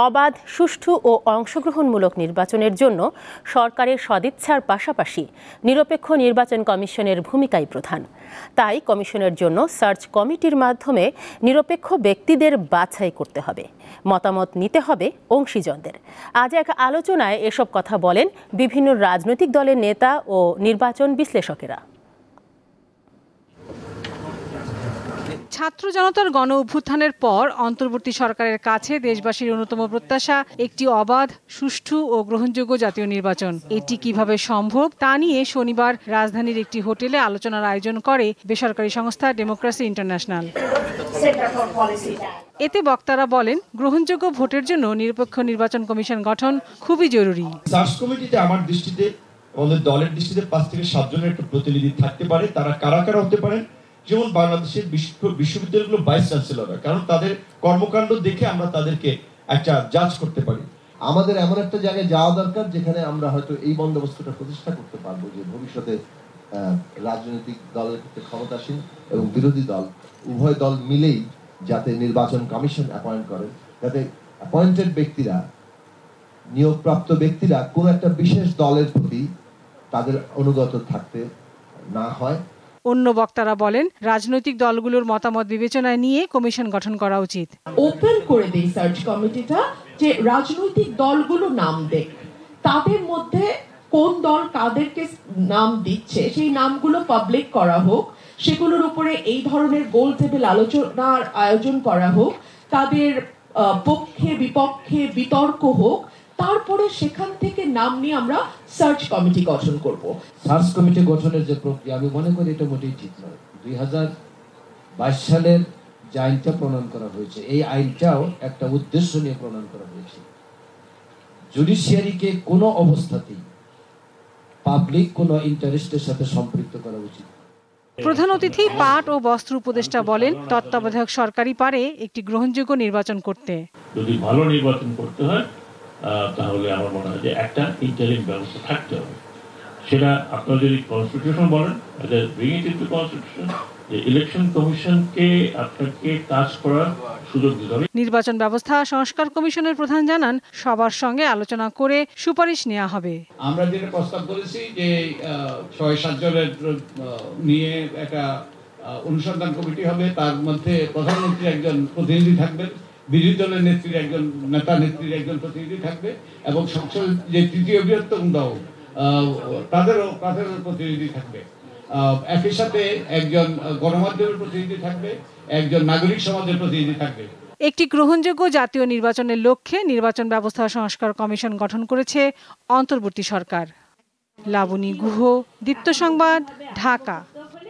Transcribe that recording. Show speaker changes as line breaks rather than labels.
অবাধ, সুষ্ঠু ও অংশগ্রহণমূলক নির্বাচনের জন্য সরকারের সদিচ্ছার পাশাপাশি নিরপেক্ষ নির্বাচন কমিশনের ভূমিকাই প্রধান। তাই কমিশনের জন্য সার্চ কমিটির মাধ্যমে নিরপেক্ষ ব্যক্তিদের বাছাই করতে হবে, মতামত নিতে হবে অংশীজনদের। আজ এক আলোচনায় এসব কথা বলেন বিভিন্ন রাজনৈতিক দলের নেতা ও নির্বাচন বিশ্লেষকেরা।
ছাত্র জনতার গণ অভ্যুত্থানের পর অন্তর্বর্তী সরকারের কাছে দেশবাসীর অন্যতম প্রত্যাশা একটি অবাধ, সুষ্ঠু ও গ্রহণযোগ্য জাতীয় নির্বাচন। এটি কিভাবে সম্ভব তা নিয়ে শনিবার রাজধানীর একটি হোটেলে আলোচনার আয়োজন করে বেসরকারি সংস্থা ডেমোক্রেসি ইন্টারন্যাশনাল। এতে বক্তারা বলেন, গ্রহণযোগ্য ভোটের জন্য নিরপেক্ষ নির্বাচন কমিশন গঠন খুবই জরুরি।
সার্চ কমিটিতে আমার দৃষ্টিতে, আমাদের দলের দৃষ্টিতে 5 থেকে 7 জনের একটা প্রতিনিধি থাকতে পারে। তারা কারা কারা হতে পারেন? যেমন বাংলাদেশের বিশ্ববিদ্যালয়গুলো ভাইস চ্যান্সেলররা, কারণ তাদের কর্মকাণ্ড দেখে আমরা তাদেরকে একটা জাজ করতে পারি।
আমাদের এমন একটা জায়গায় যাওয়া দরকার যেখানে আমরা হয়তো এই বন্দোবস্তটা প্রতিষ্ঠা করতে পারবো যে ভবিষ্যতে রাজনৈতিক দলের ক্ষেত্রে ক্ষমতাসীন এবং বিরোধী দল উভয় দল মিলেই যাতে নির্বাচন কমিশন অ্যাপয়েন্ট করেন, যাতে অ্যাপয়েন্টেড ব্যক্তিরা, নিয়োগপ্রাপ্ত ব্যক্তিরা কোন একটা বিশেষ দলের প্রতি তাদের অনুগত থাকতে না হয়।
অন্য বক্তারা বলেন, রাজনৈতিক দলগুলোর মতামত বিবেচনায় নিয়ে কমিশন গঠন করা উচিত।
ওপেন করে দেই সার্চ কমিটিটা, যে রাজনৈতিক দলগুলো নাম দেখ, তাদের মধ্যে কোন দল কাদেরকে নাম দিচ্ছে সেই নামগুলো পাবলিক করা হোক, সেগুলোর উপরে এই ধরনের গোল টেবিল আলোচনার আয়োজন করা হোক, তাদের পক্ষে বিপক্ষে বিতর্ক হোক, তারপরে সেখান থেকে নাম নিয়ে আমরা সার্চ কমিটি গঠন করব।
সার্চ কমিটি গঠনের যে প্রক্রিয়া, আমি মনে করি এটা মোটেই ঠিক নয়। 2022 সালের যে আইনটা প্রণয়ন করা হয়েছে, এই আইনটাও একটা উদ্দেশ্য নিয়ে প্রণয়ন করা হয়েছে। জুডিশিয়ারিকে কোনো অবস্থাতেই পাবলিক কোনো ইন্টারেস্টের সাথে সম্পৃক্ত করা উচিত।
প্রধান অতিথি পাট ও বস্ত্র উপদেষ্টা বলেন, তত্ত্বাবধায়ক সরকারই পারে একটি গ্রহণযোগ্য নির্বাচন করতে।
যদি ভালো নির্বাচন করতে হয় তাহলে আমার মনে হয় যে একটা ইন্টারিম ব্যবস্থা থাকতে হবে। সেটা আপনারা যদি কনস্টিটিউশন বলেন, কনস্টিটিউশন যে ইলেকশন কমিশনকে আপনাকে কাজ করার সুযোগ দিতে হবে।
নির্বাচন ব্যবস্থা সংস্কার কমিশনের প্রধান জানান, সবার সঙ্গে আলোচনা করে সুপারিশ নেওয়া হবে।
আমরা যেটা প্রস্তাব করেছি যে 6-7 জনের নিয়ে একটা অনুসন্ধান কমিটি হবে, তার মধ্যে প্রধানমন্ত্রীর একজন প্রতিনিধি থাকবেন, বিরোধী দলের নেত্রীর একজন নেত্রীর একজন প্রতিনিধি থাকবে, এবং সংসদের যে তৃতীয় বৃহত্তম দল তাদেরও প্রতিনিধি থাকবে। একই সাথে একজন গণমাধ্যমের প্রতিনিধি থাকবে, একজন নাগরিক সমাজের প্রতিনিধি থাকবে।
একটি গ্রহণযোগ্য জাতীয় নির্বাচনের লক্ষ্যে নির্বাচন ব্যবস্থা সংস্কার কমিশন গঠন করেছে অন্তর্বর্তী সরকার। লাবণী গুহ, দীপ্ত সংবাদ, ঢাকা।